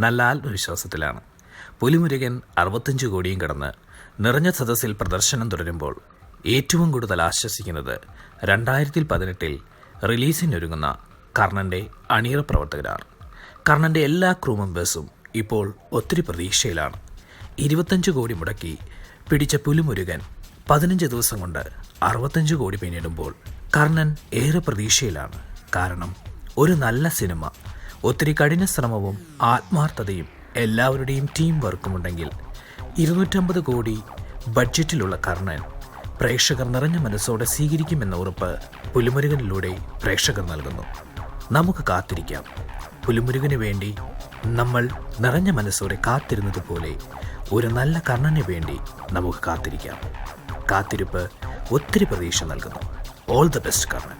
നല്ല ആത്മവിശ്വാസത്തിലാണ്. പുലിമുരുകൻ 65 കോടിയും കടന്ന് നിറഞ്ഞ സദസ്സിൽ പ്രദർശനം തുടരുമ്പോൾ ഏറ്റവും കൂടുതൽ ആശ്വസിക്കുന്നത് 2018 റിലീസിനൊരുങ്ങുന്ന കർണൻ്റെ അണിയറ പ്രവർത്തകരാണ്. കർണൻ്റെ എല്ലാ ക്രൂ മെമ്പേഴ്സും ഇപ്പോൾ ഒത്തിരി പ്രതീക്ഷയിലാണ്. 25 കോടി മുടക്കി പിടിച്ച പുലിമുരുകൻ 15 ദിവസം കൊണ്ട് 65 കോടി പിന്നിടുമ്പോൾ കർണൻ ഏറെ പ്രതീക്ഷയിലാണ്. കാരണം ഒരു നല്ല സിനിമ, ഒത്തിരി കഠിന ശ്രമവും ആത്മാർത്ഥതയും എല്ലാവരുടെയും ടീം വർക്കുമുണ്ടെങ്കിൽ 250 കോടി ബഡ്ജറ്റിലുള്ള കർണൻ പ്രേക്ഷകർ നിറഞ്ഞ മനസ്സോടെ സ്വീകരിക്കുമെന്ന ഉറപ്പ് പുലിമുരുകനിലൂടെ പ്രേക്ഷകർ നൽകുന്നു. നമുക്ക് കാത്തിരിക്കാം. പുലിമുരുകന് വേണ്ടി നമ്മൾ നിറഞ്ഞ മനസ്സോടെ കാത്തിരുന്നതുപോലെ ഒരു നല്ല കർണന് വേണ്ടി നമുക്ക് കാത്തിരിക്കാം. കാത്തിരിപ്പ് ഒത്തിരി പ്രതീക്ഷ നൽകുന്നു. All the best Karnan.